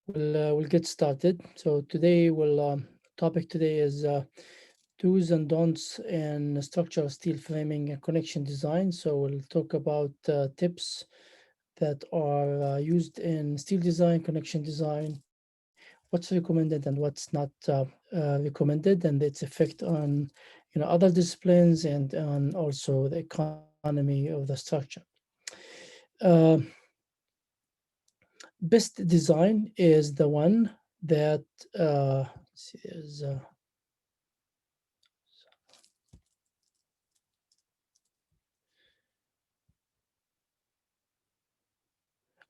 we'll get started. So today topic today is do's and don'ts in structural steel framing and connection design. So we'll talk about tips that are used in steel design, connection design, what's recommended and what's not recommended, and its effect on other disciplines and on also the economy of the structure. Uh, Best design is the one that is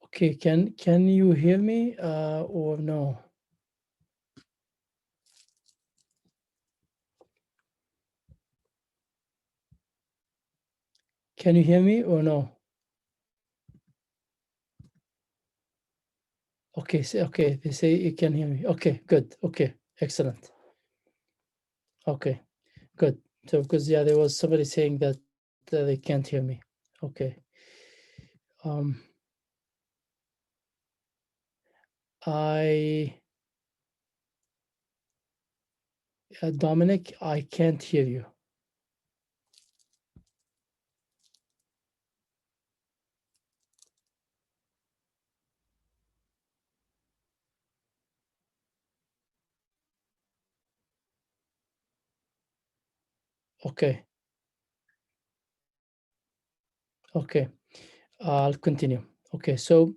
okay. Can you hear me or no? Can you hear me or no? Okay, okay. They say you can hear me. Okay, good. Okay, excellent. Okay, good. So because yeah, there was somebody saying that they can't hear me. Okay. Um, I Dominic, I can't hear you. Okay, okay. I'll continue. Okay, so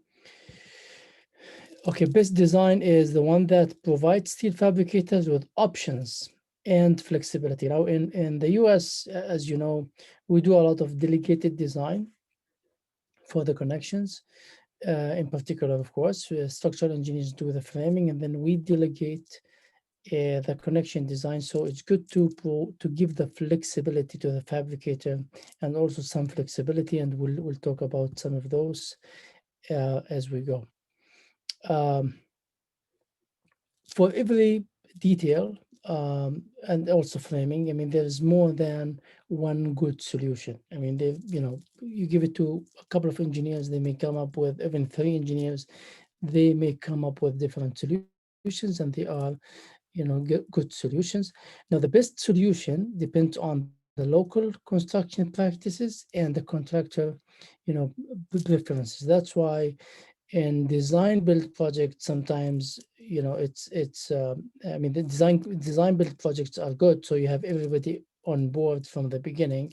okay, best design is the one that provides steel fabricators with options and flexibility. Now, in the US, as you know, we do a lot of delegated design for the connections. In particular, of course, structural engineers do the framing, and then we delegate the connection design. So it's good to give the flexibility to the fabricator, and also some flexibility, and we'll talk about some of those as we go. Um, for every detail and also framing, I mean, there's more than one good solution. I mean, you give it to a couple of engineers, they may come up with, even three engineers, they may come up with different solutions, and they are, good solutions. Now, the best solution depends on the local construction practices and the contractor, you know, preferences. That's why in design build projects sometimes it's I mean the design build projects are good, so you have everybody on board from the beginning,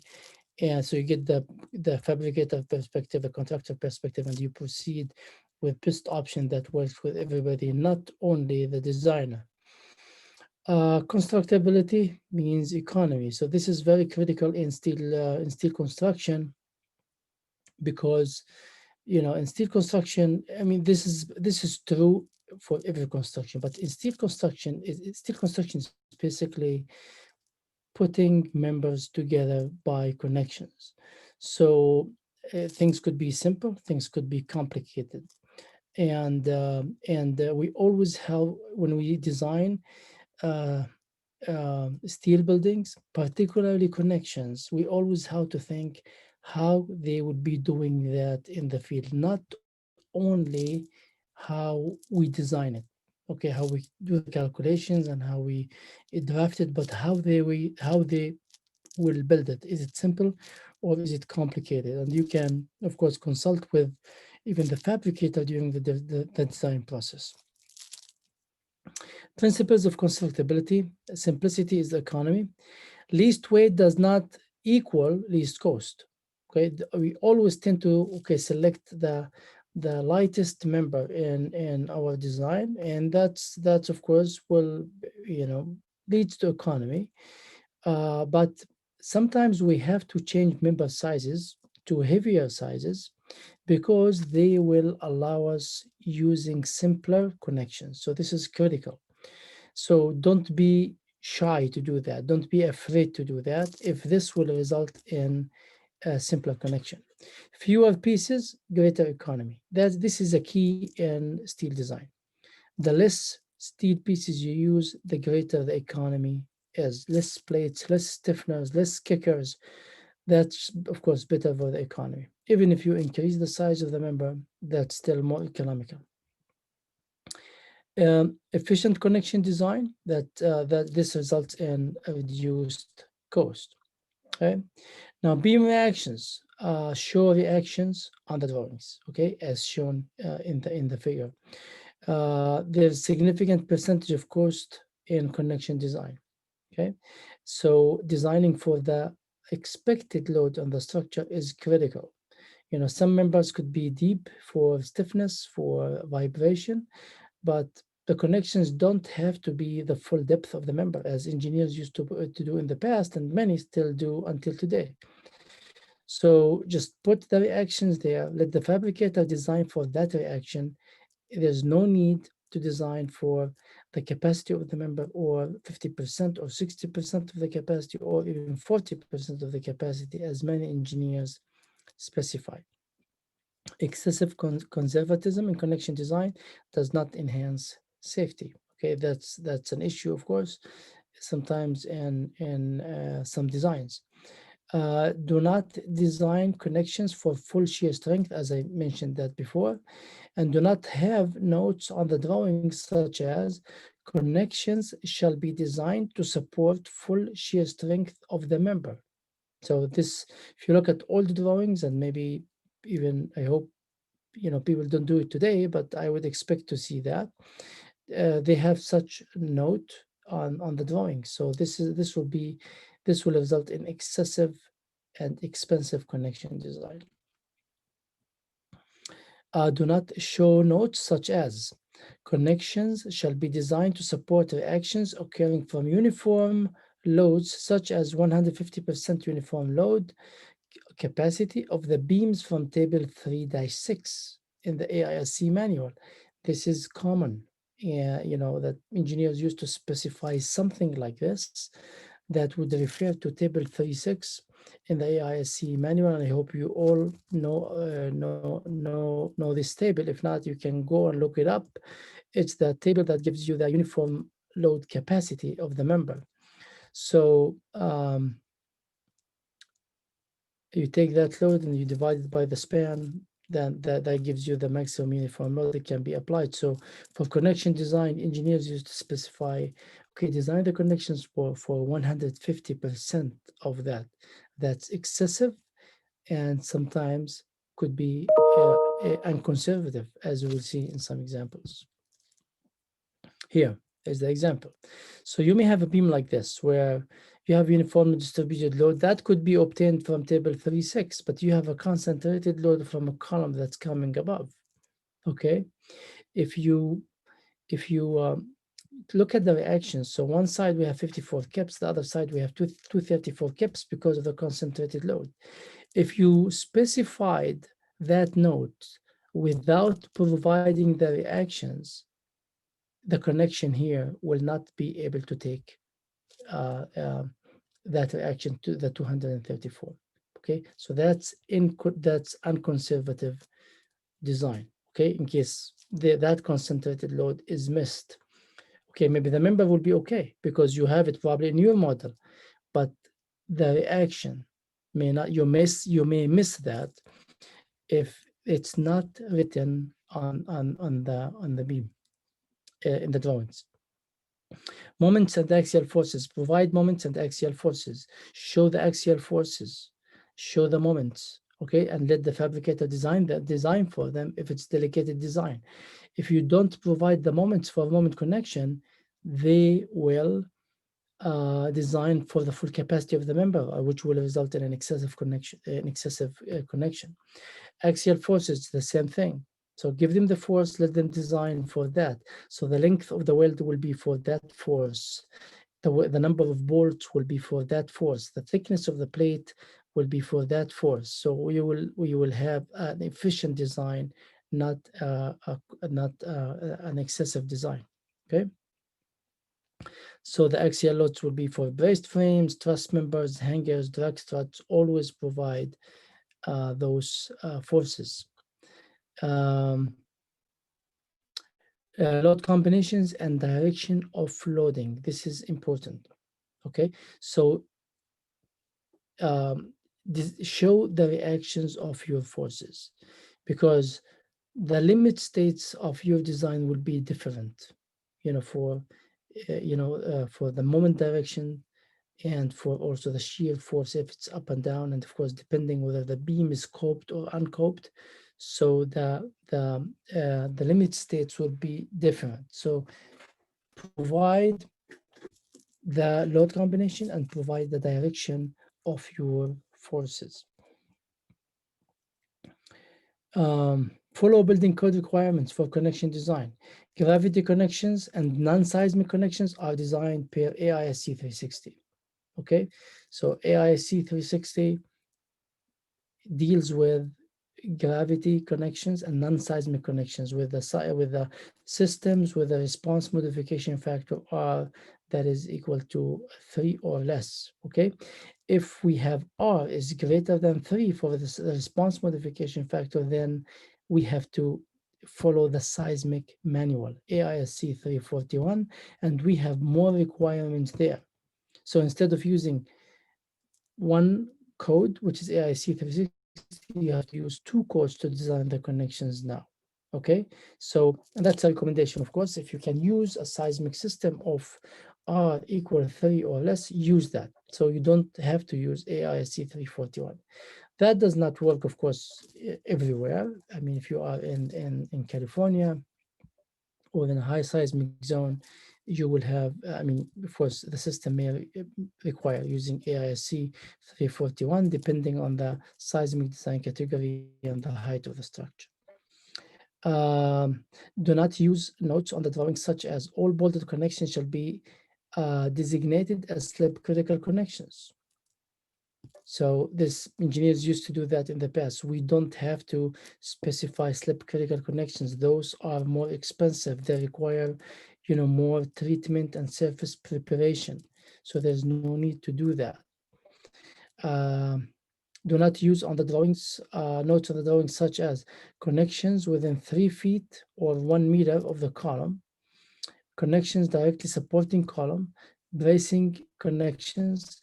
and so you get the fabricator perspective, the contractor perspective, and you proceed with best option that works with everybody, not only the designer. Constructability means economy, so this is very critical in steel construction, because in steel construction, I mean, this is true for every construction, but in steel construction is basically putting members together by connections. So things could be simple, things could be complicated, and we always have, when we design uh, steel buildings, particularly connections, we always have to think how they would be doing that in the field, not only how we design it, okay, how we do the calculations and how we draft it, but how they will build it. Is it simple or is it complicated? And you can, of course, consult with even the fabricator during the design process. Principles of constructability: simplicity is the economy. Least weight does not equal least cost. Okay, we always tend to select the lightest member in our design, and that's of course will leads to economy. But sometimes we have to change member sizes to heavier sizes because they will allow us using simpler connections. So this is critical. So don't be shy to do that. Don't be afraid to do that if this will result in a simpler connection. Fewer pieces, greater economy. This is a key in steel design. The less steel pieces you use, the greater the economy is. Less plates, less stiffeners, less kickers. That's, of course, better for the economy. Even if you increase the size of the member, that's still more economical. Efficient connection design that this results in a reduced cost. Okay. Now beam reactions show reactions on the drawings. Okay, as shown in the figure. There's significant percentage of cost in connection design. Okay, so designing for the expected load on the structure is critical. Some members could be deep for stiffness, for vibration, but the connections don't have to be the full depth of the member, as engineers used to do in the past, and many still do until today. So just put the reactions there, let the fabricator design for that reaction. There's no need to design for the capacity of the member, or 50% or 60% of the capacity, or even 40% of the capacity, as many engineers specify. Excessive conservatism in connection design does not enhance safety. Okay, that's an issue, of course, sometimes in some designs. Do not design connections for full shear strength, as I mentioned that before, and do not have notes on the drawings such as connections shall be designed to support full shear strength of the member. So this, if you look at old drawings, and maybe even, I hope, people don't do it today, but I would expect to see that they have such note on the drawing. So this will result in excessive and expensive connection design. Do not show notes such as connections shall be designed to support reactions occurring from uniform loads, such as 150% uniform load capacity of the beams from table 3-6 in the AISC manual. This is common. That engineers used to specify something like this that would refer to table 36 in the AISC manual. And I hope you all know this table. If not, you can go and look it up. It's the table that gives you the uniform load capacity of the member. So you take that load and you divide it by the span, then that gives you the maximum uniform load that can be applied. So for connection design, engineers used to specify, okay, design the connections for 150% of that. That's excessive, and sometimes could be unconservative, as we will see in some examples. Here is the example. So you may have a beam like this, where you have uniformly distributed load that could be obtained from table 3-6, but you have a concentrated load from a column that's coming above. Okay, if you look at the reactions, so one side we have 54 kips, the other side we have 234 kips because of the concentrated load. If you specified that note without providing the reactions, the connection here will not be able to take that reaction to the 234. Okay, so that's unconservative design. Okay, in case that concentrated load is missed. Okay, maybe the member will be okay because you have it probably in your model, but the reaction may not. You may miss that if it's not written on the beam in the drawings. Moments and axial forces. Provide moments and axial forces. Show the axial forces. Show the moments. Okay, and let the fabricator design for them if it's delegated design. If you don't provide the moments for moment connection, they will design for the full capacity of the member, which will result in an excessive connection. Axial forces, the same thing. So give them the force, let them design for that. So the length of the weld will be for that force. The number of bolts will be for that force. The thickness of the plate will be for that force. So we will have an efficient design, not an excessive design. Okay. So the axial loads will be for braced frames, truss members, hangers, drag struts. Always provide those forces. Load combinations and direction of loading. This is important. Okay, so show the reactions of your forces, because the limit states of your design will be different. for for the moment direction, and for also the shear force if it's up and down, and of course depending whether the beam is coped or uncoped. So the limit states will be different. So provide the load combination and provide the direction of your forces. Follow building code requirements for connection design. Gravity connections and non-seismic connections are designed per AISC 360. Okay, so AISC 360 deals with gravity connections and non-seismic connections with the systems with a response modification factor R that is equal to 3 or less. Okay, if we have R is greater than 3 for the response modification factor, then we have to follow the seismic manual AISC 341, and we have more requirements there. So instead of using one code, which is AIC 360, you have to use two codes to design the connections now. Okay, so that's a recommendation. Of course, if you can use a seismic system of R equal 3 or less, use that. So you don't have to use AISC 341. That does not work, of course, everywhere. I mean, if you are in California or in a high seismic zone, you will have, I mean, of course, the system may require using AISC 341, depending on the seismic design category and the height of the structure. Do not use notes on the drawing such as all bolted connections shall be designated as slip critical connections. So this engineers used to do that in the past. We don't have to specify slip critical connections. Those are more expensive. They require, more treatment and surface preparation. So there's no need to do that. Do not use on the drawings, notes on the drawings such as connections within 3 feet or 1 meter of the column, connections directly supporting column, bracing connections,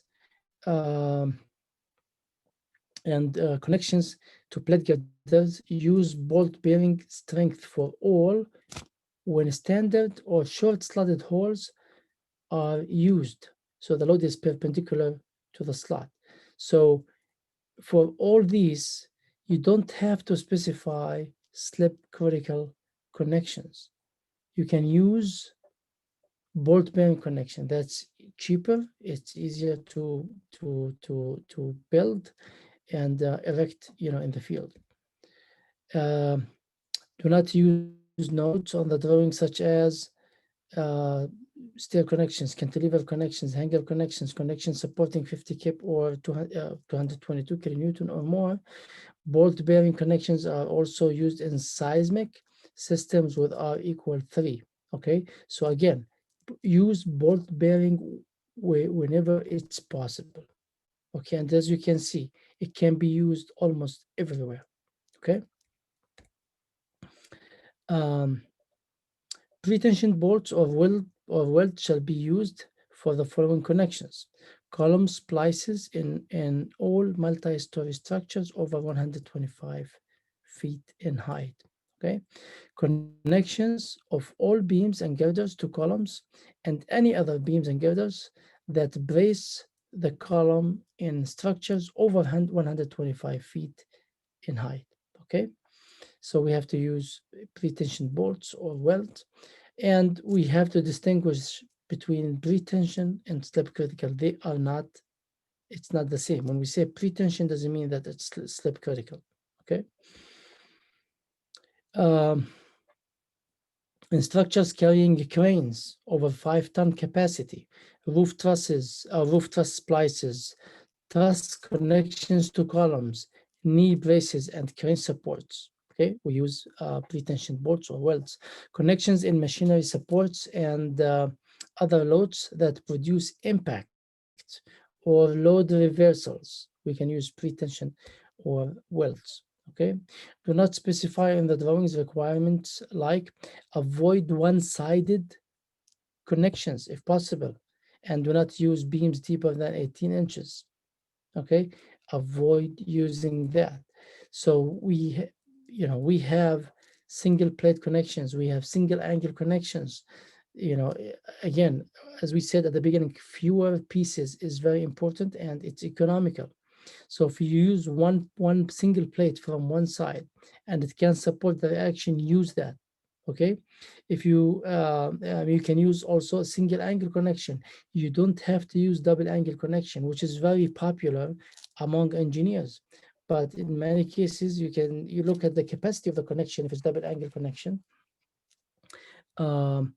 and connections to plate girders. Use bolt bearing strength for all when standard or short slotted holes are used. So the load is perpendicular to the slot. So for all these, you don't have to specify slip critical connections. You can use bolt bearing connection. That's cheaper. It's easier to build and erect, in the field. Do not use notes on the drawing such as steel connections, cantilever connections, hanger connections, connections supporting 50 kip or 222 kilonewton or more. Bolt bearing connections are also used in seismic systems with R equal 3. Okay, so again, use bolt bearing whenever it's possible. Okay, and as you can see, it can be used almost everywhere. Okay. Pretension bolts or weld shall be used for the following connections: column splices in all multi-story structures over 125 feet in height. Okay, connections of all beams and girders to columns and any other beams and girders that brace the column in structures over 125 feet in height. Okay, so we have to use pretension bolts or welds, and we have to distinguish between pretension and slip critical. They are not, it's not the same. When we say pretension, doesn't mean that it's slip critical. Okay. In structures carrying cranes over 5-ton capacity, roof trusses, roof truss splices, truss connections to columns, knee braces, and crane supports. Okay, we use pretension bolts or welds. Connections in machinery supports and other loads that produce impact or load reversals. We can use pretension or welds. Okay, do not specify in the drawings requirements like avoid one-sided connections if possible, and do not use beams deeper than 18 inches. Okay, avoid using that. So we have single plate connections, we have single angle connections, again, as we said at the beginning, fewer pieces is very important and it's economical. So if you use one single plate from one side and it can support the reaction, use that. Okay, if you can use also a single angle connection. You don't have to use double angle connection, which is very popular among engineers. But in many cases, you look at the capacity of the connection. If it's double angle connection, um,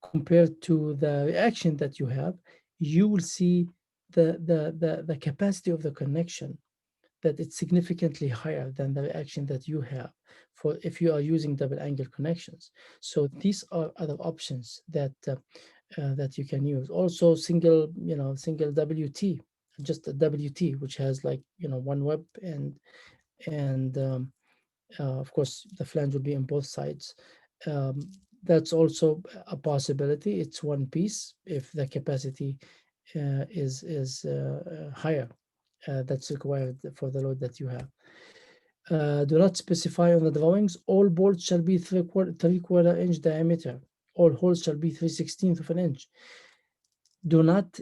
compared to the reaction that you have, you will see the capacity of the connection, that it's significantly higher than the reaction that you have for if you are using double angle connections. So these are other options that you can use. Also, single WT, just a WT, which has like one web, and of course the flange will be on both sides. Um, that's also a possibility. It's one piece if the capacity is higher that's required for the load that you have. Do not specify on the drawings. All bolts shall be three-quarter inch diameter. All holes shall be 3/16 of an inch. Do not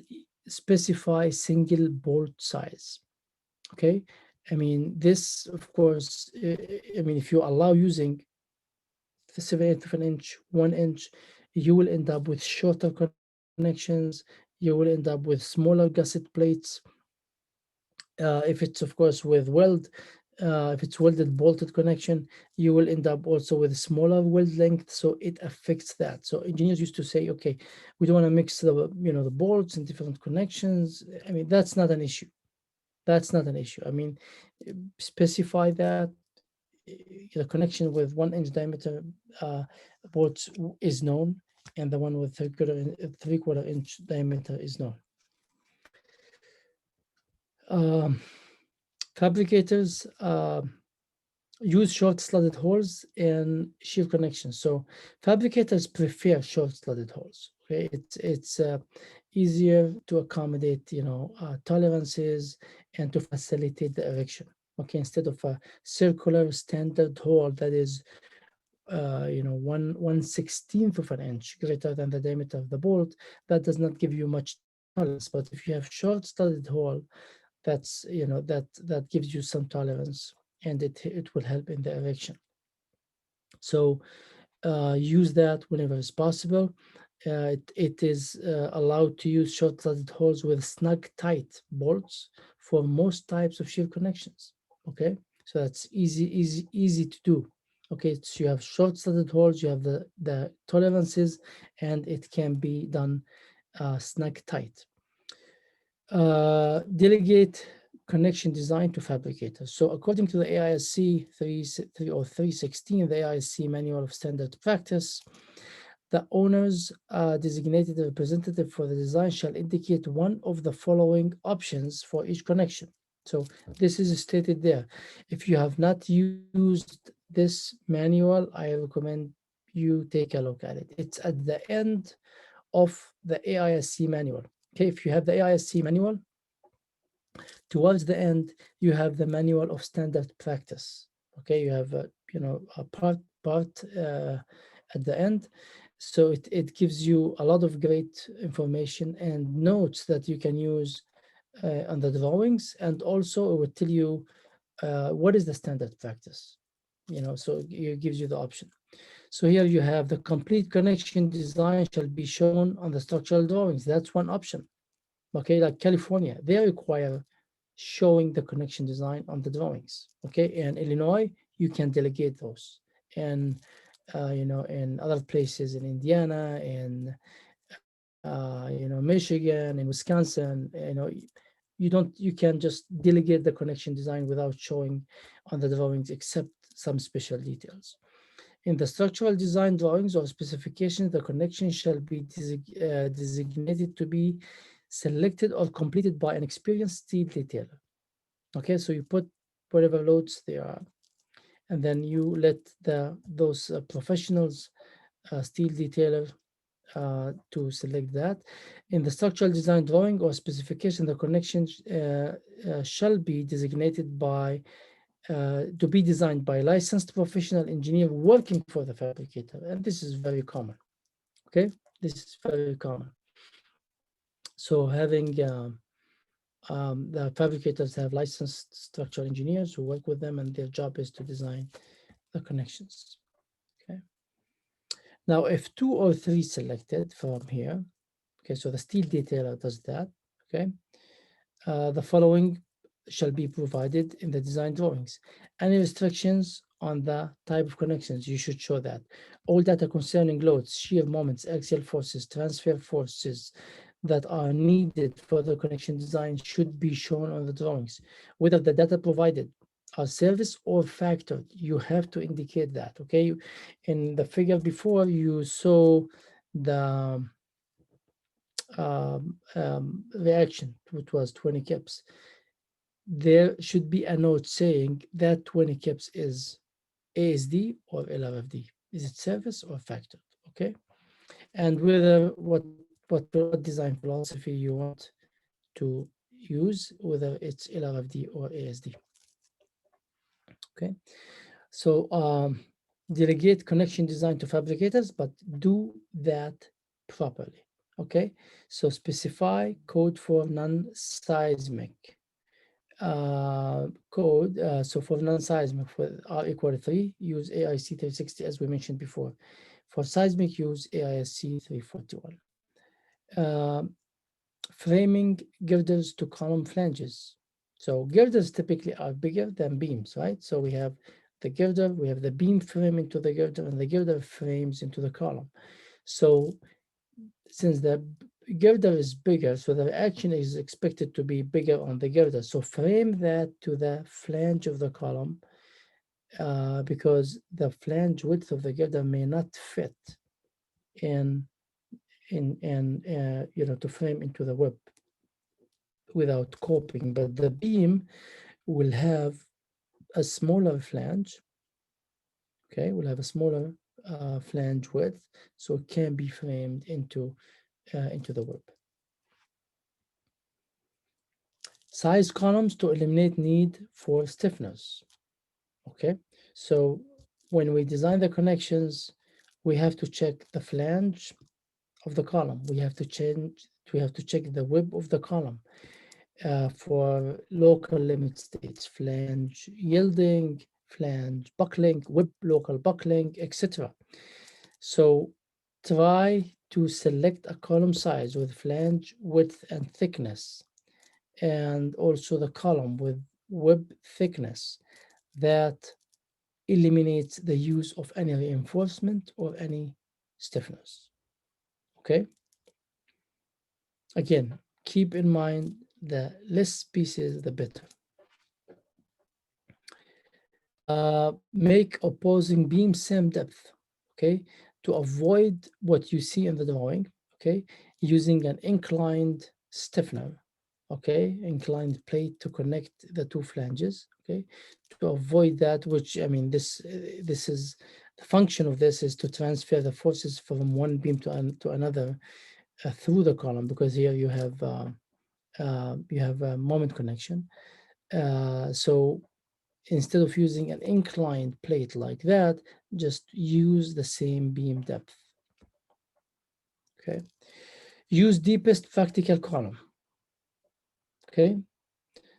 specify single bolt size. Okay, I mean this, of course. I mean, if you allow using the 7/8 of an inch, 1 inch, you will end up with shorter connections. You will end up with smaller gusset plates. If it's, of course, with if it's welded bolted connection, you will end up also with smaller weld length. So it affects that. So engineers used to say, okay, we don't want to mix the bolts and different connections. I mean, that's not an issue. That's not an issue. I mean, specify that the connection with 1 inch diameter bolts is known, and the one with three-quarter inch diameter is known. Um, Fabricators use short slotted holes and shear connections. So fabricators prefer short slotted holes. Okay, it's easier to accommodate tolerances and to facilitate the erection. Okay, instead of a circular standard hole that is 1/16 of an inch greater than the diameter of the bolt, that does not give you much tolerance. But if you have short studded hole, that's that gives you some tolerance, and it will help in the erection. So use that whenever it's possible. It is allowed to use short studded holes with snug tight bolts for most types of shear connections. Okay, so that's easy to do. Okay, so you have short studded holes, you have the tolerances, and it can be done snug tight. Delegate connection design to fabricators. So according to the AISC 316, the AISC Manual of Standard Practice, the owner's designated representative for the design shall indicate one of the following options for each connection. So this is stated there. If you have not used this manual, I recommend you take a look at it. It's at the end of the AISC manual. Okay, if you have the AISC manual, towards the end, you have the manual of standard practice. Okay, you have a part at the end. So it gives you a lot of great information and notes that you can use on the drawings, and also it will tell you what is the standard practice. So it gives you the option. So here you have the complete connection design shall be shown on the structural drawings. That's one option. Okay, like California, they require showing the connection design on the drawings. Okay, and Illinois, you can delegate those. And in other places in Indiana, in Michigan, in Wisconsin, you can just delegate the connection design without showing on the drawings, except some special details. In the structural design drawings or specifications, the connection shall be designated to be selected or completed by an experienced steel detailer. Okay, so you put whatever loads they are, and then you let those professionals, steel detailer, to select that. In the structural design drawing or specification, the connection shall be designated by to be designed by a licensed professional engineer working for the fabricator, and this is very common. Okay, this is very common. So having the fabricators have licensed structural engineers who work with them, and their job is to design the connections. Okay. Now, if 2 or 3 selected from here, okay, so the steel detailer does that. Okay, the following shall be provided in the design drawings. Any restrictions on the type of connections, you should show that. All data concerning loads, shear moments, axial forces, transfer forces that are needed for the connection design should be shown on the drawings. Whether the data provided are service or factored, you have to indicate that. Okay, in the figure before, you saw the reaction, which was 20 kips. There should be a note saying that 20 kips is ASD or LRFD. Is it service or factored? Okay, and whether what design philosophy you want to use, whether it's LRFD or ASD. Okay, so delegate connection design to fabricators, but do that properly. Okay, so specify code for non-seismic code. So for non-seismic, for R equal to 3, use AIC 360 as we mentioned before. For seismic, use AISC 341. Framing girders to column flanges. So girders typically are bigger than beams, right? So we have the girder, we have the beam frame into the girder, and the girder frames into the column. So since the girder is bigger, so the action is expected to be bigger on the girder. So frame that to the flange of the column, because the flange width of the girder may not fit in to frame into the web without coping, but the beam will have a smaller flange. Okay, we'll have a smaller flange width, so it can be framed into the web. Size columns to eliminate need for stiffeners. Okay, so when we design the connections, we have to check the flange of the column. We have to check the web of the column for local limit states, flange yielding, flange buckling, web local buckling, etc. So try to select a column size with flange width and thickness, and also the column with web thickness that eliminates the use of any reinforcement or any stiffeners. Okay. Again, keep in mind the less pieces, the better. Make opposing beam same depth, okay, to avoid what you see in the drawing, okay, using an inclined stiffener, okay, inclined plate to connect the two flanges, okay, to avoid that, which, I mean, this is, the function of this is to transfer the forces from one beam to another through the column, because here you have a moment connection. So instead of using an inclined plate like that, just use the same beam depth. Okay. Use deepest vertical column. Okay.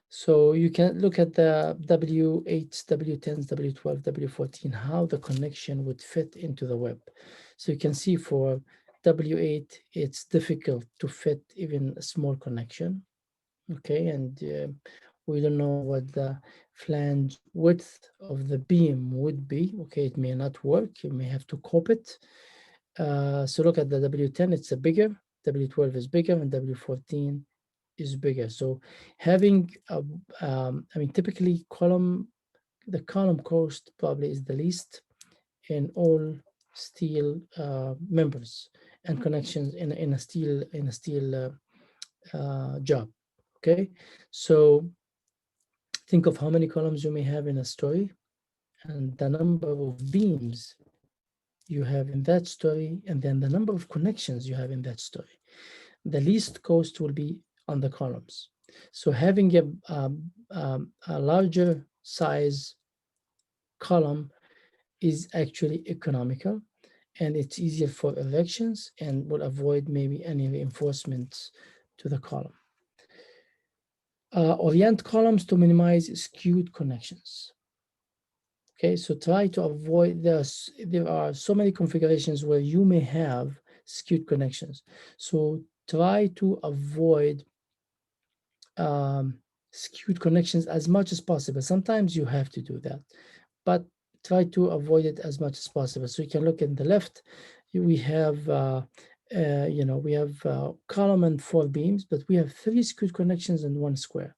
So you can look at the W8s, W10s, W12, W14, how the connection would fit into the web. So you can see for W8, it's difficult to fit even a small connection. Okay, and we don't know what the flange width of the beam would be. Okay, it may not work. You may have to cope it. So look at the W10, it's a bigger, W12 is bigger, and W14 is bigger. So having, I mean, typically the column cost probably is the least in all steel members and connections in a steel job. Okay, so think of how many columns you may have in a story and the number of beams you have in that story, and then the number of connections you have in that story. The least cost will be on the columns. So having a larger size column is actually economical, and it's easier for erections and will avoid maybe any reinforcements to the column. Orient columns to minimize skewed connections. Okay, so try to avoid this. There are so many configurations where you may have skewed connections. So try to avoid skewed connections as much as possible. Sometimes you have to do that, but try to avoid it as much as possible. So you can look in the left, we have we have column and 4 beams, but we have 3 skewed connections and 1 square,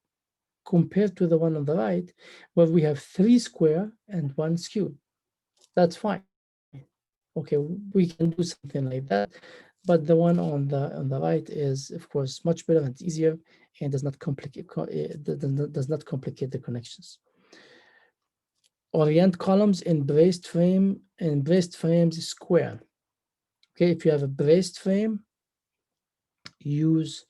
compared to the one on the right, where we have 3 square and 1 skewed. That's fine. Okay, we can do something like that, but the one on the right is, of course, much better and easier, and does not complicate the connections. Orient columns in braced frames square. Okay, if you have a braced frame, use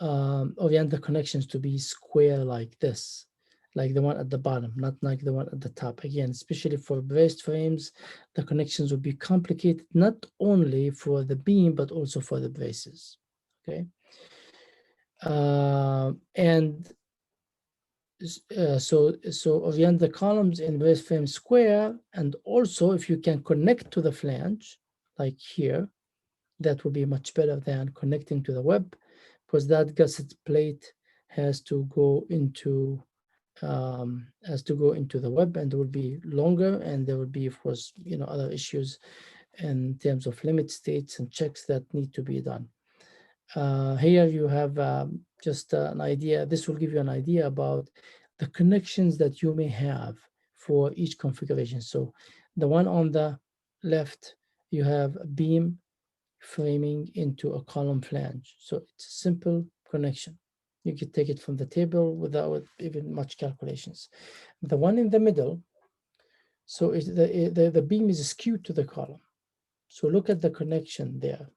orient the connections to be square like this, like the one at the bottom, not like the one at the top. Again, especially for braced frames, the connections will be complicated, not only for the beam, but also for the braces. Okay. So orient the columns in brace frame square, and also if you can connect to the flange, like here, that will be much better than connecting to the web, because that gusset plate has to go into the web, and it will be longer, and there will be, of course, other issues in terms of limit states and checks that need to be done. Here you have just an idea. This will give you an idea about the connections that you may have for each configuration. So the one on the left, you have a beam framing into a column flange. So it's a simple connection. You could take it from the table without even much calculations. The one in the middle, so the beam is skewed to the column. So look at the connection there.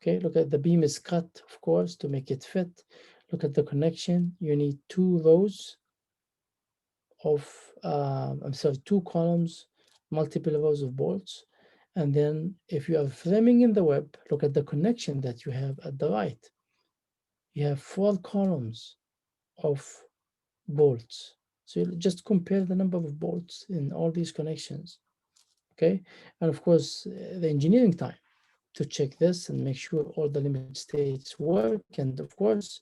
Okay, look at the beam is cut, of course, to make it fit. Look at the connection. You need 2 rows of, 2 columns, multiple rows of bolts. And then if you are framing in the web, look at the connection that you have at the right. You have 4 columns of bolts. So you just compare the number of bolts in all these connections. Okay, and of course, the engineering time to check this and make sure all the limit states work. And of course,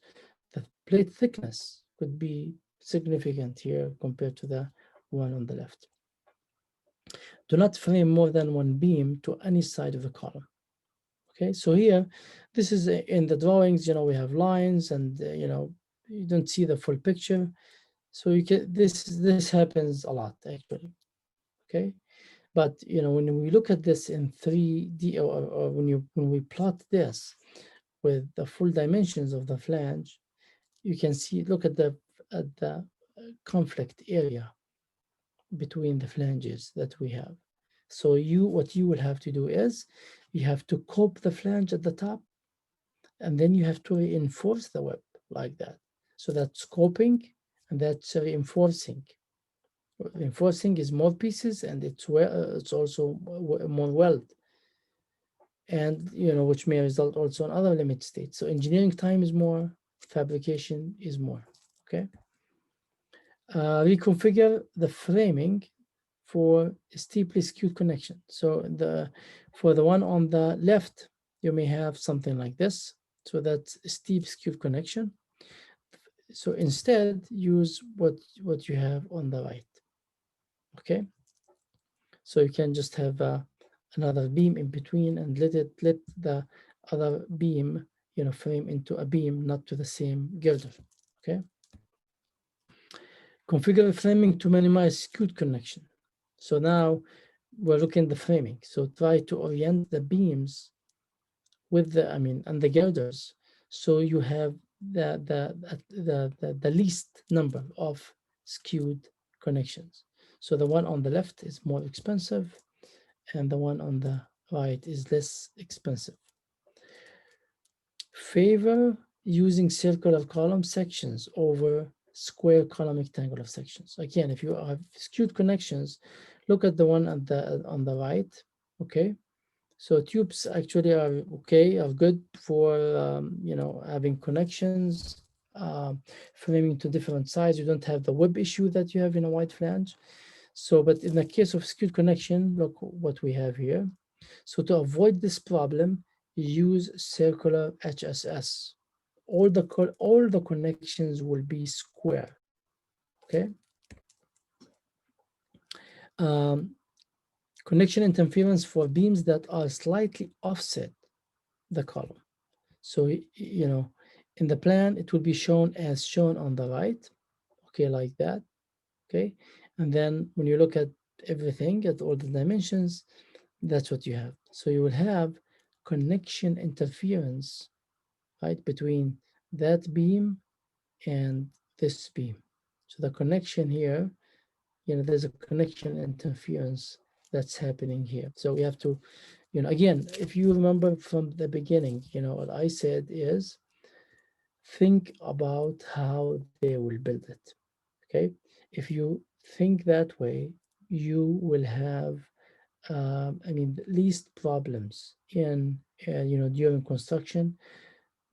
the plate thickness could be significant here compared to the one on the left. Do not frame more than 1 beam to any side of the column. Okay, so here, this is in the drawings, we have lines, and you don't see the full picture. So you can, this happens a lot actually. Okay, but when we look at this in 3D, or when we plot this with the full dimensions of the flange, you can see, look at the conflict area between the flanges that we have. So what you will have to do is you have to cope the flange at the top, and then you have to reinforce the web like that. So that's coping, and that's reinforcing. Reinforcing is more pieces, and it's also more weld, and which may result also in other limit states. So engineering time is more, fabrication is more. Okay. Reconfigure the framing for steeply skewed connection. So for the one on the left, you may have something like this. So that's a steep skewed connection. So instead, use what you have on the right. Okay. So you can just have another beam in between, and let the other beam, frame into a beam, not to the same girder. Okay. Configure the framing to minimize skewed connection. So now we're looking at the framing. So try to orient the beams with and the girders, so you have the least number of skewed connections. So the one on the left is more expensive, and the one on the right is less expensive. Favor using circular column sections over square column rectangular sections. Again, if you have skewed connections, look at the one on the right. Okay, so tubes actually are okay, are good for having connections, framing to different sides. You don't have the web issue that you have in a wide flange. So, but in the case of skewed connection, look what we have here. So to avoid this problem, use circular HSS. All the connections will be square. Okay. Um, Connection interference for beams that are slightly offset the column. So in the plan, it will be shown as shown on the right. Okay, like that. Okay, and then when you look at everything at all the dimensions, that's what you have. So you will have connection interference, right, between that beam and this beam. So the connection here, there's a connection interference that's happening here. So we have to, again, if you remember from the beginning, what I said is think about how they will build it. Okay. If you think that way, you will have least problems in during construction.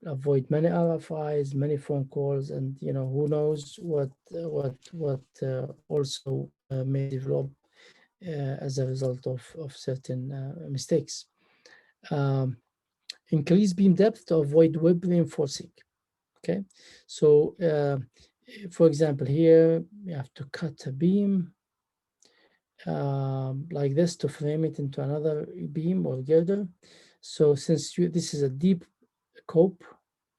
Avoid many RFIs, many phone calls, and who knows what also may develop as a result of certain mistakes. Um, Increase beam depth to avoid web reinforcing. Okay, so for example, here you have to cut a beam like this to frame it into another beam or girder. So since this is a deep cope,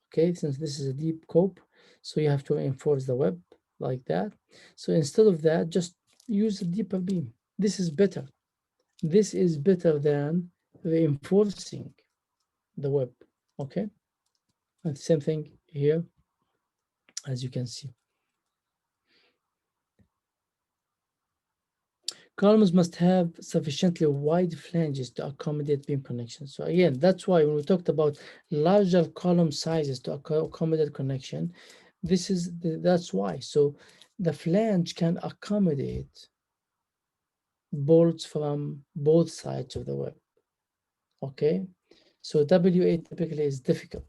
okay, since this is a deep cope, so you have to reinforce the web like that. So instead of that, just use a deeper beam. This is better. This is better than reinforcing the web, okay? And same thing here, as you can see. Columns must have sufficiently wide flanges to accommodate beam connections. So again, that's why when we talked about larger column sizes to accommodate connection, that's why. So the flange can accommodate bolts from both sides of the web. Okay, so W8 typically is difficult,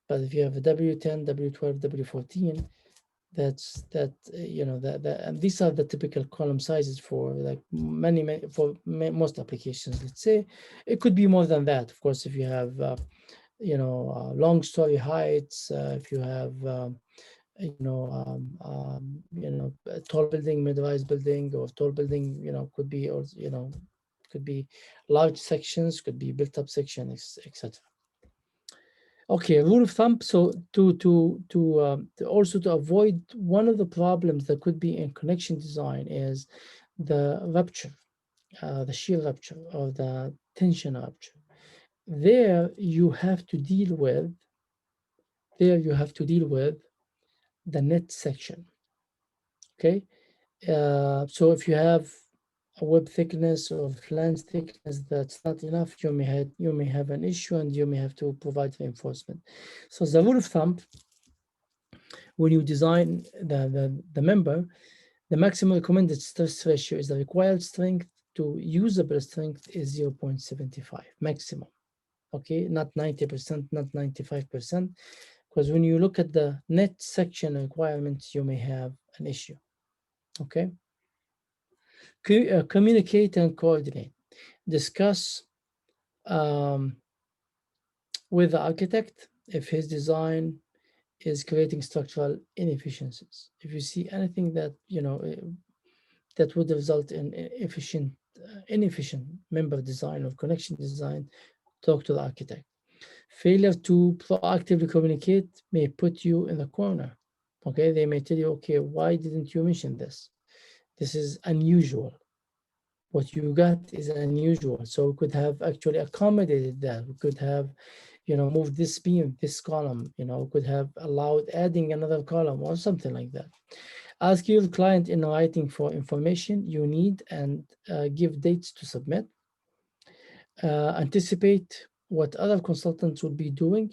but if you have a W10, W12, W14, and these are the typical column sizes for like most applications. Let's say it could be more than that, of course, if you have long story heights, if you have a tall building, mid-rise building, or tall building, could be, or could be large sections, could be built-up sections, etc. Okay, rule of thumb. So to also to avoid one of the problems that could be in connection design is the rupture, the shear rupture or the tension rupture. There you have to deal with. The net section. Okay, so if you have a web thickness or flange thickness that's not enough, you may have an issue and you may have to provide reinforcement. So the rule of thumb, when you design the member, the maximum recommended stress ratio is the required strength to usable strength is 0.75 maximum. Okay, not 90%, not 95%, because when you look at the net section requirements, you may have an issue. Okay. Communicate and coordinate. Discuss with the architect if his design is creating structural inefficiencies. If you see anything that that would result in inefficient member design or connection design, talk to the architect. Failure to proactively communicate may put you in the corner. Okay, they may tell you, okay, why didn't you mention this? This is unusual. What you got is unusual. So we could have actually accommodated that. We could have, moved this beam, this column, we could have allowed adding another column or something like that. Ask your client in writing for information you need and give dates to submit. Anticipate what other consultants will be doing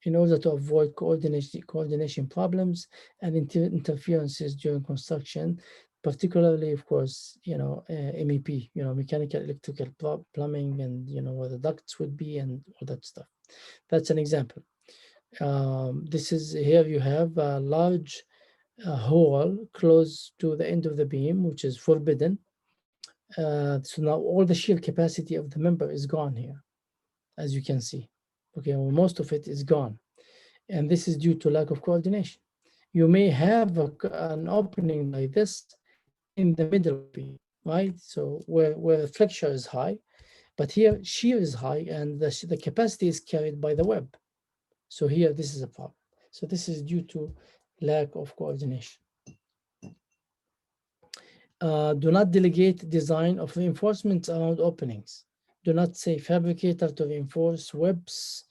in order to avoid coordination problems and interferences during construction. particularly, of course, MEP, mechanical, electrical, plumbing, and where the ducts would be and all that stuff. That's an example. This is here you have a large hole close to the end of the beam, which is forbidden. So now all the shear capacity of the member is gone here, as you can see. Okay, well, most of it is gone. And this is due to lack of coordination. You may have an opening like this in the middle of the beam, right? So where the flexure is high, but here shear is high and the capacity is carried by the web. So here, this is a problem. So this is due to lack of coordination. Do not delegate design of reinforcements around openings. Do not say fabricator to reinforce webs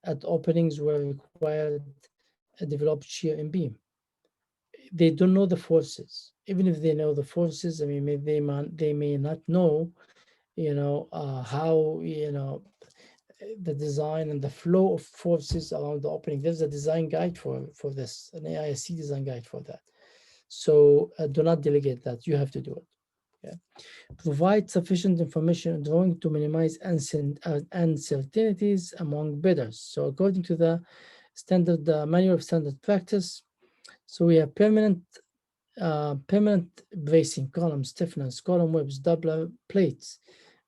at openings where required a developed shear in beam. They don't know the forces. Even if they know the forces, I mean, they may not know, how, the design and the flow of forces around the opening. There's a design guide for this, an AISC design guide for that. So do not delegate that. You have to do it. Okay. Provide sufficient information in drawing to minimize uncertainties among bidders. So according to the standard manual of standard practice, so we have permanent bracing, column stiffeners, column webs, double plates,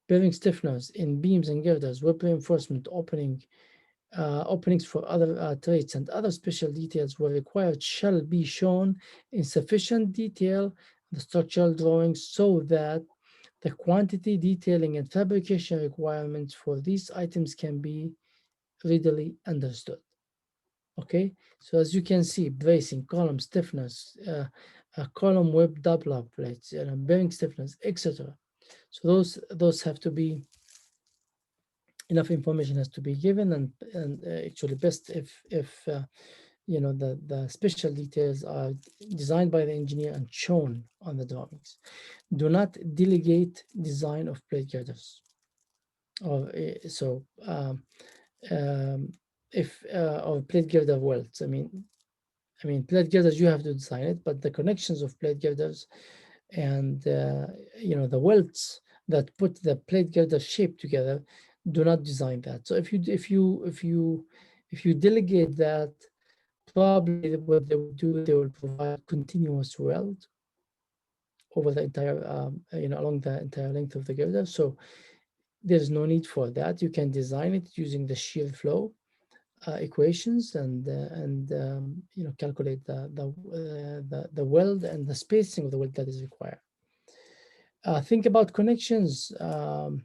bearing stiffeners in beams and girders, web reinforcement, openings for other traits and other special details where required shall be shown in sufficient detail in the structural drawings so that the quantity, detailing, and fabrication requirements for these items can be readily understood. Okay, so as you can see, bracing, column stiffeners, column web double plates, bearing stiffeners, etc. So those have to be, enough information has to be given, and actually best if the special details are designed by the engineer and shown on the drawings. Do not delegate design of plate girders. Or if or plate girder welds. I mean plate girders, you have to design it, but the connections of plate girders and the welds that put the plate girder shape together, do not design that. So if you delegate that, probably what they will do, they will provide continuous weld over the entire along the entire length of the girder. So there's no need for that. You can design it using the shear flow equations and calculate the weld and the spacing of the weld that is required. Think about connections. How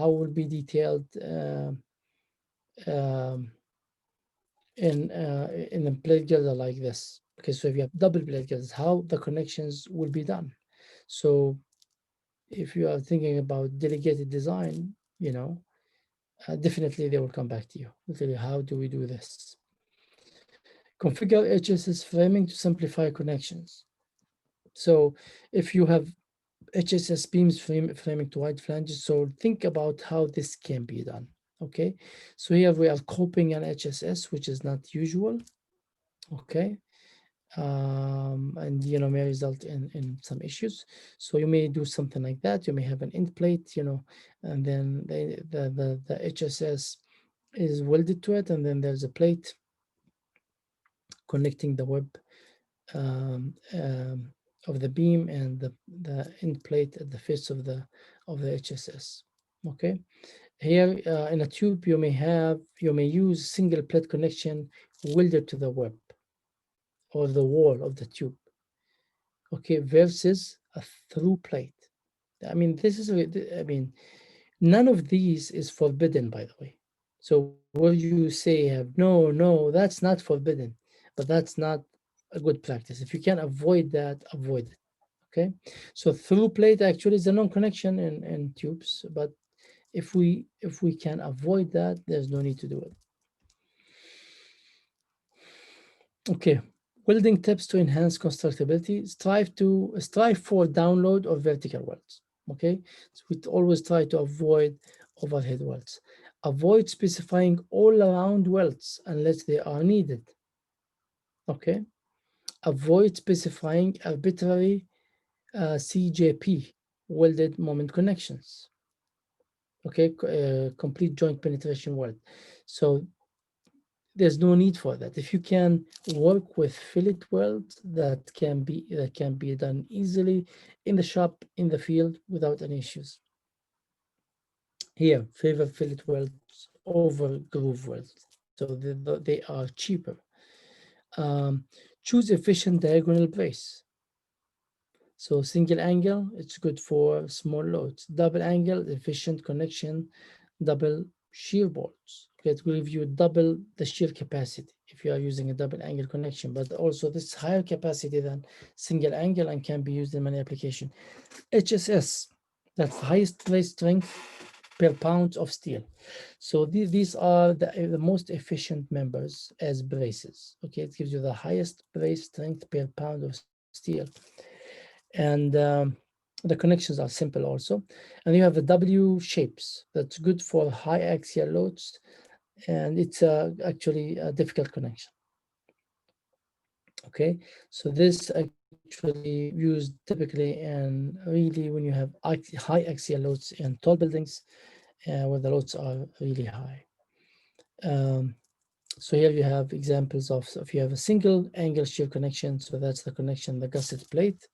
will be detailed in a plate girder like this. Okay, so if you have double plate girders, how the connections will be done. So if you are thinking about delegated design, definitely they will come back to you. They'll tell you, how do we do this? Configure HSS framing to simplify connections. So if you have HSS beams framing to wide flanges, so think about how this can be done. Okay, so here we are copying an HSS, which is not usual. Okay, and may result in some issues. So you may do something like that. You may have an end plate, and then the HSS is welded to it, and then there's a plate connecting the web of the beam and the end plate at the face of the HSS. Okay, here in a tube you may use single plate connection welded to the web or the wall of the tube. Okay, versus a through plate. I mean, none of these is forbidden, by the way. So what you say, no, that's not forbidden, but that's not a good practice. If you can avoid that, avoid it. Okay, so through plate actually is a non-connection in tubes, but if we can avoid that, there's no need to do it. Okay, welding tips to enhance constructability. Strive for download of vertical welds. Okay, so we always try to avoid overhead welds. Avoid specifying all around welds unless they are needed. Okay, avoid specifying arbitrary CJP, welded moment connections. Okay, complete joint penetration weld. So there's no need for that. If you can work with fillet welds, that can be done easily in the shop, in the field, without any issues. Here, favor fillet welds over groove welds, so they are cheaper. Choose efficient diagonal brace. So single angle, it's good for small loads. Double angle, efficient connection, double shear bolts. Okay, it will give you double the shear capacity if you are using a double angle connection, but also this is higher capacity than single angle and can be used in many applications. HSS, that's the highest brace strength per pound of steel. So these are the most efficient members as braces. Okay, it gives you the highest brace strength per pound of steel. And the connections are simple also. And you have the W shapes. That's good for high axial loads. And it's actually a difficult connection. Okay, so this actually used typically and really when you have high axial loads in tall buildings where the loads are really high. So here you have examples of if you have a single angle shear connection, so that's the connection, the gusset plate,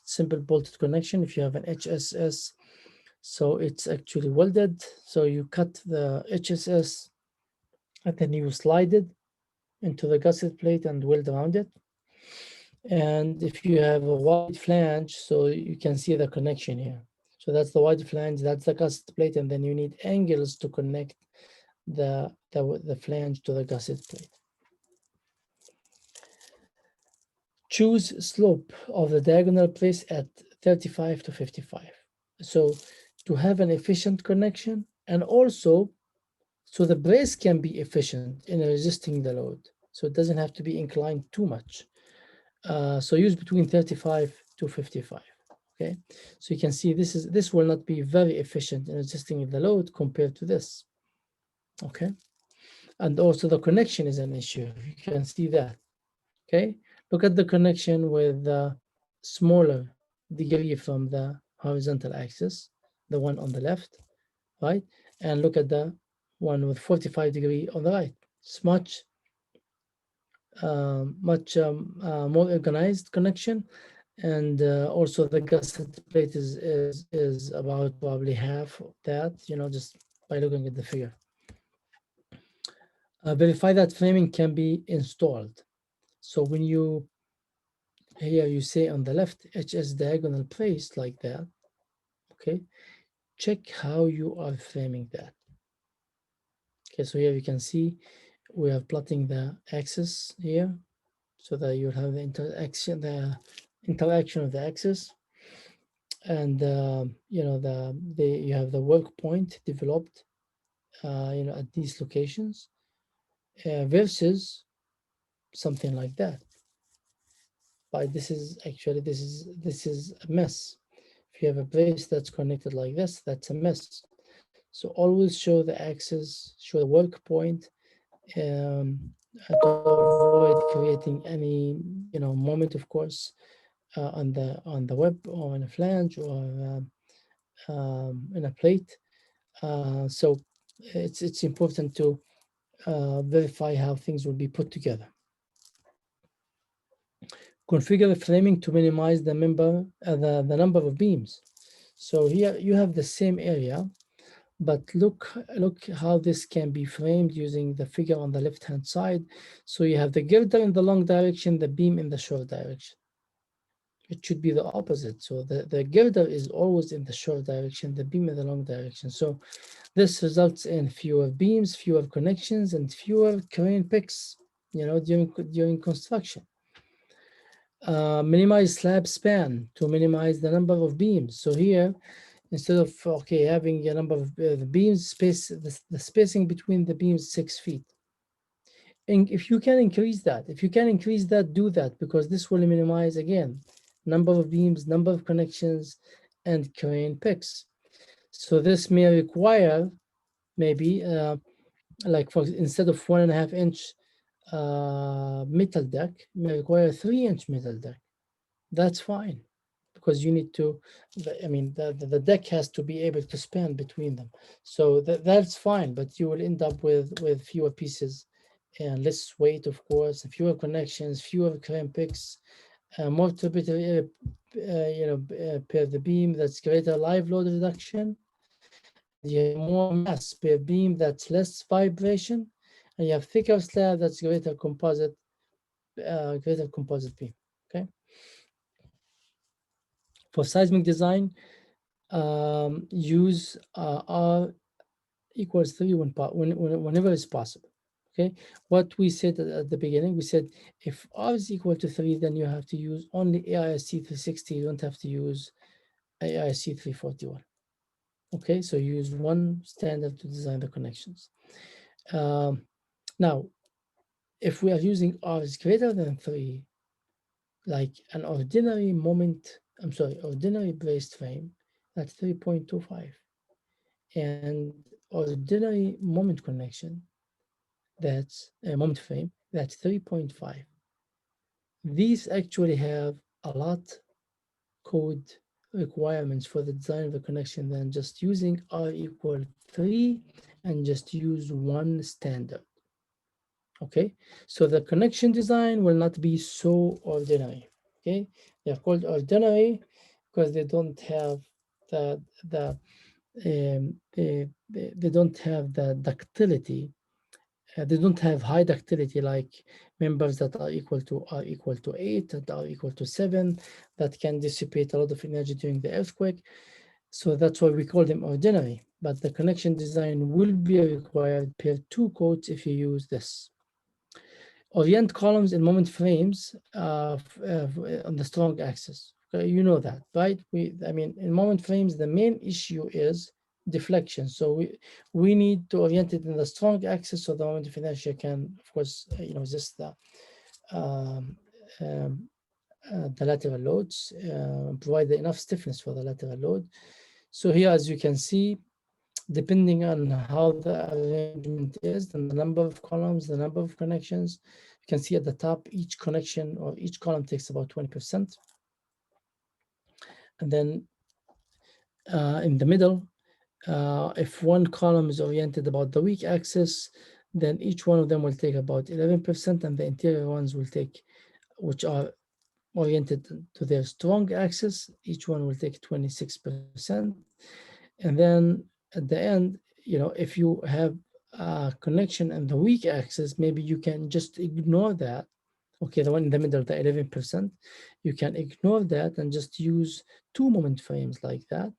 simple bolted connection. If you have an HSS, so it's actually welded. So you cut the HSS and then you slide it into the gusset plate and weld around it. And if you have a wide flange, so you can see the connection here. So that's the wide flange, that's the gusset plate, and then you need angles to connect the flange to the gusset plate. Choose slope of the diagonal brace at 35 to 55. So to have an efficient connection, and also so the brace can be efficient in resisting the load. So it doesn't have to be inclined too much. So use between 35 to 55. Okay, so you can see this will not be very efficient in resisting the load compared to this. Okay, and also the connection is an issue. You can see that. Okay, look at the connection with the smaller degree from the horizontal axis, the one on the left, right? And look at the one with 45 degree on the right. It's much more organized connection, and also the gusset plate is about probably half of that, just by looking at the figure. Verify that framing can be installed. So when here you say on the left HS diagonal brace like that, okay, check how you are framing that. Okay, so here you can see we are plotting the axis here so that you have the interaction of the axis, and you have the work point developed at these locations versus something like that. But this is a mess. If you have a brace that's connected like this, that's a mess. So always show the axis, show the work point, to avoid creating any moment, of course, on the web or in a flange or in a plate. So it's important to verify how things will be put together. Configure the framing to minimize the number of beams. So here you have the same area, but look how this can be framed using the figure on the left hand side. So you have the girder in the long direction, the beam in the short direction. It should be the opposite. So the girder is always in the short direction, the beam in the long direction. So this results in fewer beams, fewer connections, and fewer crane picks, during construction. Minimize slab span to minimize the number of beams. So here, instead of having a number of the beams, the spacing between the beams 6 feet. And if you can increase that, do that, because this will minimize again number of beams, number of connections, and crane picks. So this may require maybe like instead of 1.5 inch metal deck may require 3-inch metal deck. That's fine, because you need to, I mean, the deck has to be able to span between them. So that's fine, but you will end up with fewer pieces and less weight, of course, fewer connections, fewer clamp picks, more tributary, per the beam. That's greater live load reduction, and you have more mass per beam. That's less vibration, and you have thicker slab. That's greater composite beam. Okay. For seismic design, use R equals 3 whenever it's possible. Okay, what we said at the beginning, we said if R is equal to 3, then you have to use only AISC 360. You don't have to use AISC 341. Okay, so use one standard to design the connections. Now, if we are using R is greater than 3, like an ordinary ordinary braced frame, that's 3.25. And ordinary moment connection, that's a moment frame, that's 3.5. These actually have a lot code requirements for the design of the connection than just using R equal 3 and just use one standard. Okay, so the connection design will not be so ordinary. Okay, they're called ordinary because they don't have they don't have the ductility. They don't have high ductility like members that are equal to 8, that are equal to 7, that can dissipate a lot of energy during the earthquake. So that's why we call them ordinary. But the connection design will be required per 2 coats if you use this. Orient columns and moment frames on the strong axis. Okay, you know that, right? I mean, in moment frames, the main issue is deflection. So we need to orient it in the strong axis so the moment of inertia can, of course, resist the lateral loads, provide enough stiffness for the lateral load. So here, as you can see, depending on how the arrangement is, and the number of columns, the number of connections, you can see at the top, each connection or each column takes about 20%. And then in the middle, if one column is oriented about the weak axis, then each one of them will take about 11%, and the interior ones will take, which are oriented to their strong axis, each one will take 26%. And then at the end, if you have a connection and the weak axis, maybe you can just ignore that. Okay, the one in the middle, the 11%, you can ignore that and just use 2 moment frames like that.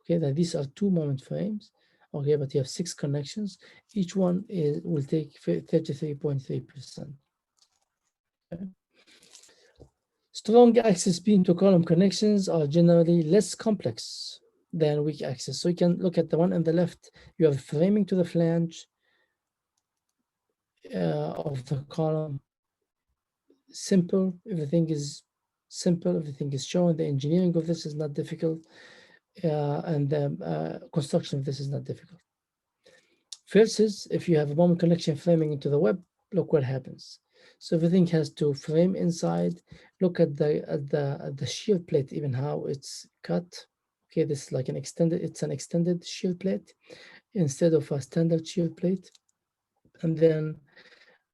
Okay, that these are 2 moment frames. Okay, but you have 6 connections. Each one will take 33.3%. Okay. Strong axis beam to column connections are generally less complex than weak axis. So you can look at the one on the left. You have framing to the flange of the column. Simple, everything is simple, everything is shown. The engineering of this is not difficult, and the construction of this is not difficult. Versus if you have a moment connection framing into the web, look what happens. So everything has to frame inside. Look at the shear plate, even how it's cut. Okay, this is like an extended shear plate instead of a standard shear plate. And then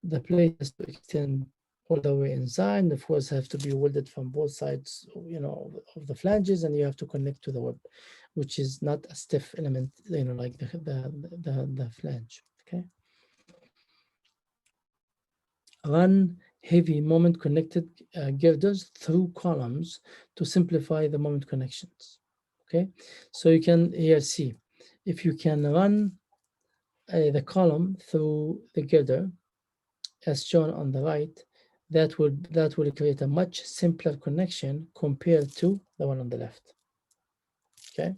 the plate has to extend all the way inside. Of course, have to be welded from both sides, of the flanges, and you have to connect to the web, which is not a stiff element, like the flange. Okay. Run heavy moment connected girders through columns to simplify the moment connections. Okay, so you can here see if you can run the column through the girder as shown on the right, that will create a much simpler connection compared to the one on the left. Okay,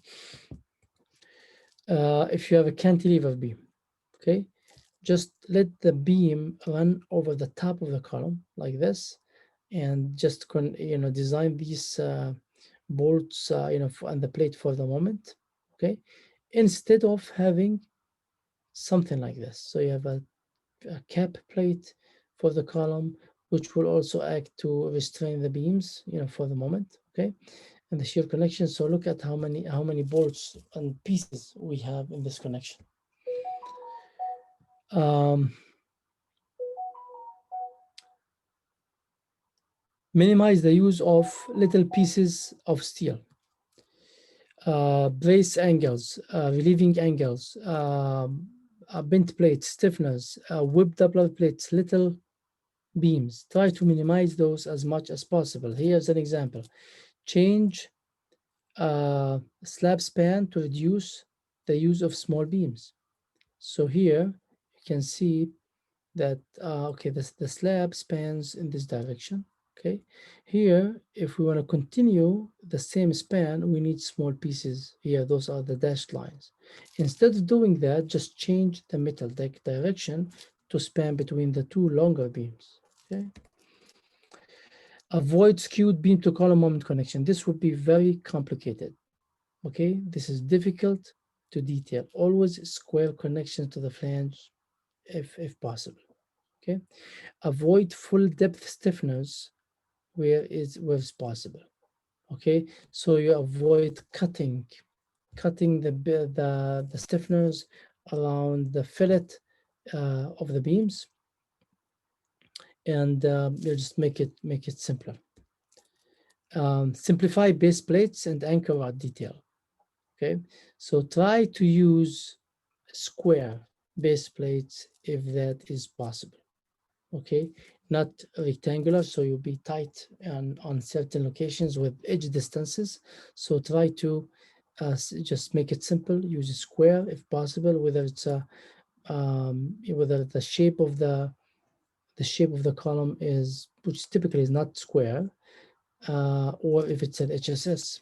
if you have a cantilever beam, okay, just let the beam run over the top of the column like this, and just design these bolts on the plate for the moment. Okay, instead of having something like this. So you have a cap plate for the column, which will also act to restrain the beams, for the moment, okay? And the shear connection. So look at how many bolts and pieces we have in this connection. Minimize the use of little pieces of steel. Brace angles, relieving angles, bent plates, stiffeners, whip doubler plates, little beams. Try to minimize those as much as possible. Here's an example. Change slab span to reduce the use of small beams. So here you can see that, okay, the slab spans in this direction. Okay, here, if we want to continue the same span, we need small pieces here. Those are the dashed lines. Instead of doing that, just change the metal direction to span between the two longer beams. Okay. Avoid skewed beam to column moment connection. This would be very complicated. Okay, this is difficult to detail. Always square connection to the flange if possible. Okay, avoid full depth stiffeners where it's possible. Okay, so you avoid cutting the stiffeners around the fillet of the beams, and you just make it simpler. Simplify base plates and anchor rod detail. Okay, so try to use square base plates if that is possible. Okay, not rectangular, so you'll be tight on certain locations with edge distances. So try to just make it simple. Use a square if possible, whether it's whether the shape of the column is, which typically is not square, or if it's an HSS.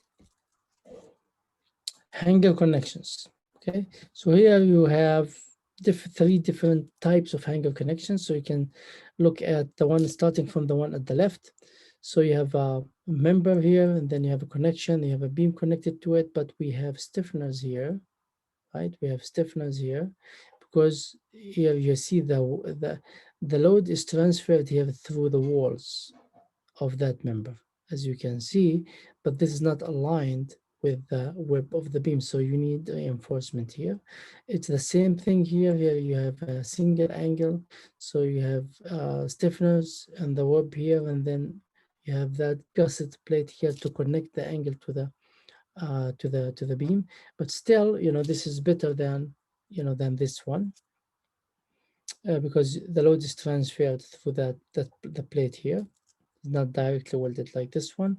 Hanger connections. Okay, so here you have three different types of hanger connections. So you can look at the one starting from the one at the left. So you have a member here, and then you have a connection, you have a beam connected to it, but we have stiffeners here, right? We have stiffeners here because here you see the load is transferred here through the walls of that member, as you can see, but this is not aligned with the web of the beam, so you need reinforcement here. It's the same thing here. Here you have a single angle, so you have stiffeners and the web here, and then you have that gusset plate here to connect the angle to the beam. But still, this is better than than this one, because the load is transferred through the plate here, not directly welded like this one.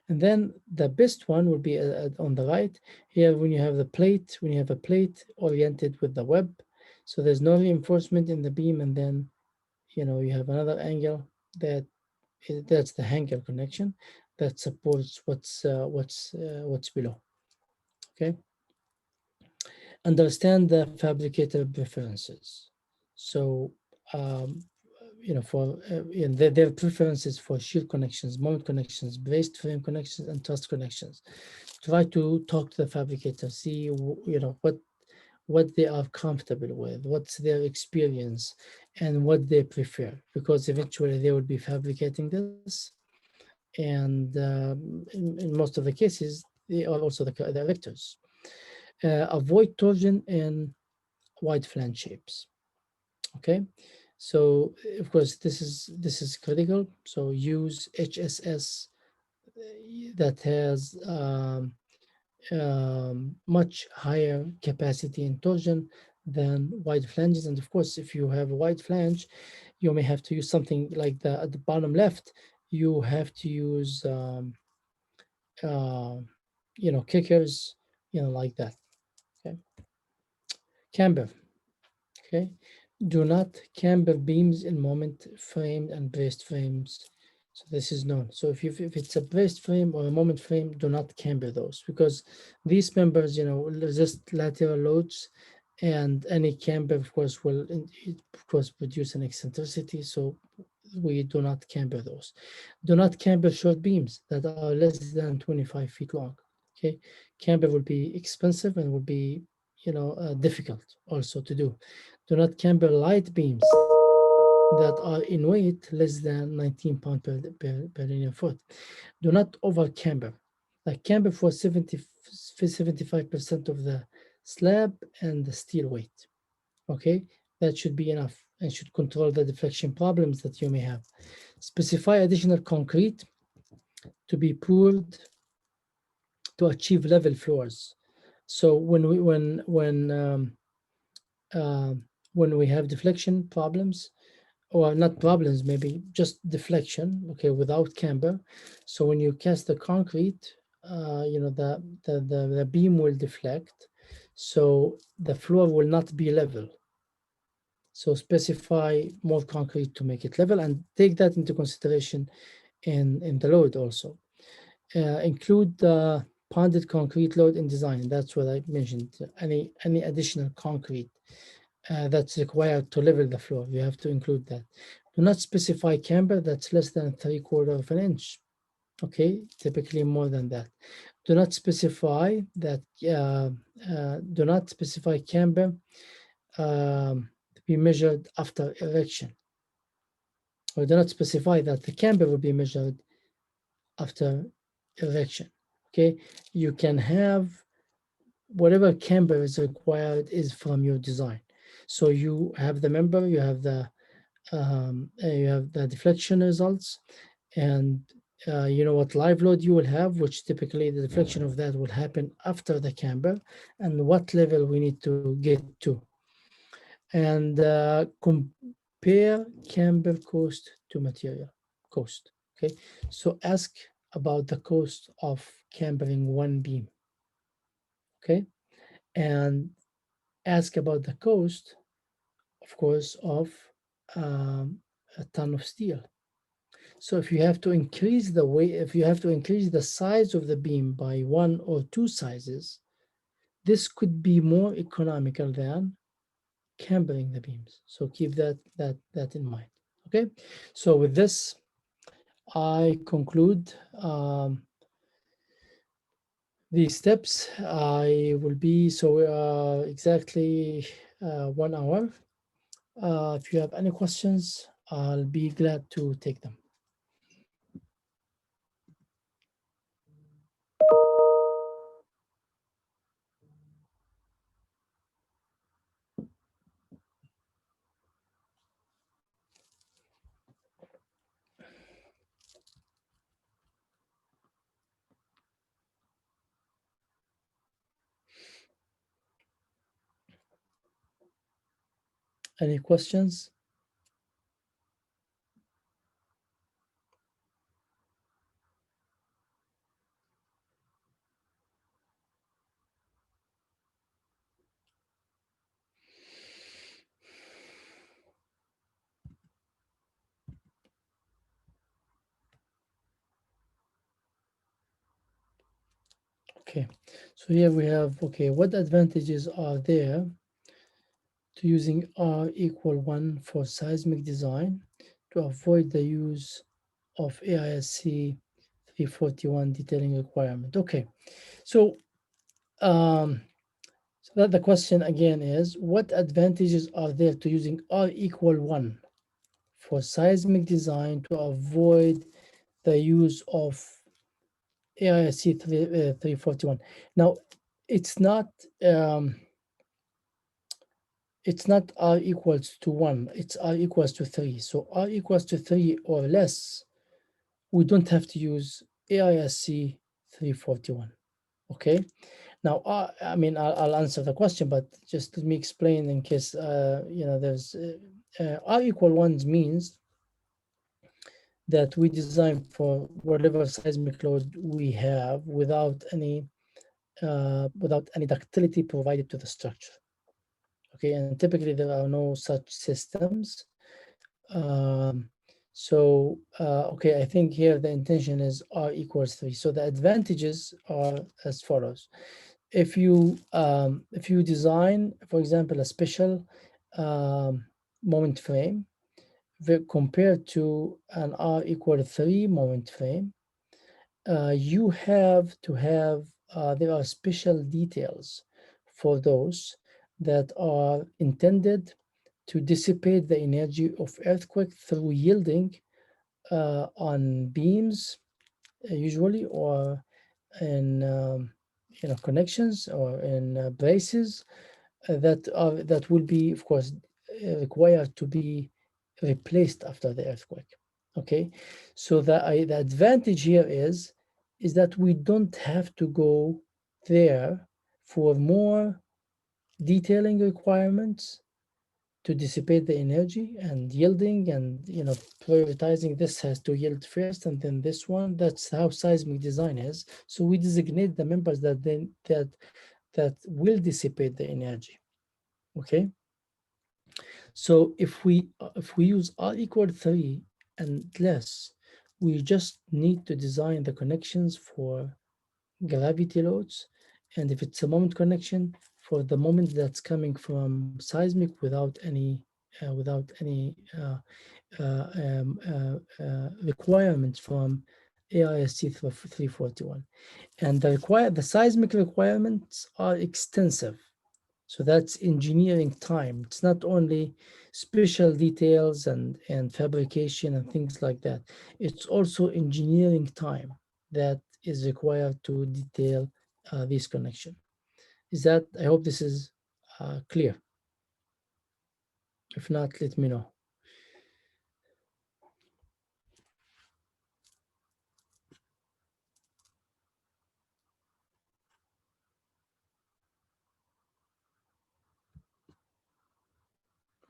And then the best one will be on the right here, when you have a plate oriented with the web, so there's no reinforcement in the beam, and then you have another angle that's the hanger connection that supports what's below. Okay, understand the fabricator preferences. So for their preferences for shear connections, moment connections, braced frame connections, and truss connections. Try to talk to the fabricator, see what they are comfortable with, what's their experience, and what they prefer, because eventually they will be fabricating this, and in most of the cases they are also the erectors. Avoid torsion in wide flange shapes. Okay, so of course this is critical. So use HSS that has much higher capacity in torsion than wide flanges. And of course, if you have a wide flange, you may have to use something like at the bottom left. You have to use kickers, like that. Okay, camber. Okay, do not camber beams in moment frame and braced frames. So this is known. So if it's a braced frame or a moment frame, do not camber those, because these members, resist lateral loads, and any camber, of course, will produce an eccentricity. So we do not camber those. Do not camber short beams that are less than 25 feet long. Okay, camber will be expensive and will be difficult also to do. Do not camber light beams that are in weight less than 19 pounds per linear foot. Do not over camber. Like camber for 75% of the slab and the steel weight. Okay, that should be enough and should control the deflection problems that you may have. Specify additional concrete to be poured to achieve level floors. So when we have deflection problems, or not problems, maybe just deflection, okay, without camber. So when you cast the concrete, the beam will deflect, so the floor will not be level. So specify more concrete to make it level and take that into consideration in the load also. Include the ponded concrete load in design. That's what I mentioned. Any additional concrete that's required to level the floor, you have to include that. Do not specify camber that's less than 3/4 of an inch. Okay, typically more than that. Do not specify that. Do not specify camber to be measured after erection, or do not specify that the camber will be measured after erection. Okay, you can have whatever camber is required is from your design. So you have the member, you have the deflection results, and you know what live load you will have, which typically the deflection of that will happen after the camber, and what level we need to get to. And compare camber cost to material cost. Okay, so ask about the cost of cambering one beam. Okay, and ask about the cost, of course, of a ton of steel. So if you have to increase the weight, if you have to increase the size of the beam by 1 or 2 sizes, this could be more economical than cambering the beams. So keep that in mind. Okay. So with this, I conclude these steps. I will be exactly 1 hour. If you have any questions, I'll be glad to take them. Any questions? Okay, so here we have, okay, what advantages are there to using R equal 1 for seismic design to avoid the use of AISC 341 detailing requirement? Okay, so so that the question again is, what advantages are there to using R equal 1 for seismic design to avoid the use of AISC 341? Now, it's not R equals to 1, it's R equals to 3. So R equals to 3 or less, we don't have to use AISC 341. Okay. Now, I mean, I'll answer the question, but just let me explain in case, there's R equal 1 means that we design for whatever seismic load we have without any ductility provided to the structure. Okay, and typically there are no such systems. Okay, I think here the intention is R equals 3. So the advantages are as follows. If you design, for example, a special moment frame compared to an R equal 3 moment frame, you have to have, there are special details for those that are intended to dissipate the energy of earthquake through yielding on beams, usually, or in connections or in braces that will be, of course, required to be replaced after the earthquake. Okay, so the advantage here is that we don't have to go there for more detailing requirements to dissipate the energy and yielding, and prioritizing this has to yield first and then this one. That's how seismic design is. So we designate the members that will dissipate the energy. Okay, so if we use r equal 3 and less, we just need to design the connections for gravity loads, and if it's a moment connection, for the moment that's coming from seismic without any requirements from AISC 341. And the seismic requirements are extensive. So that's engineering time. It's not only special details and fabrication and things like that. It's also engineering time that is required to detail this connection. I hope this is clear. If not, let me know.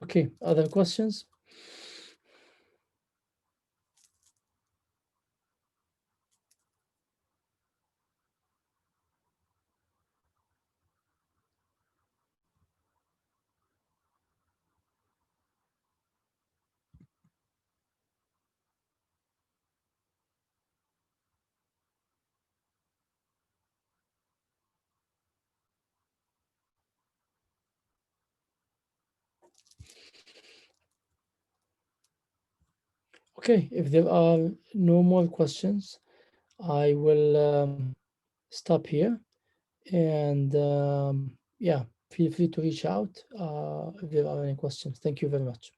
Okay, other questions? Okay, if there are no more questions, I will stop here. And yeah, feel free to reach out if there are any questions. Thank you very much.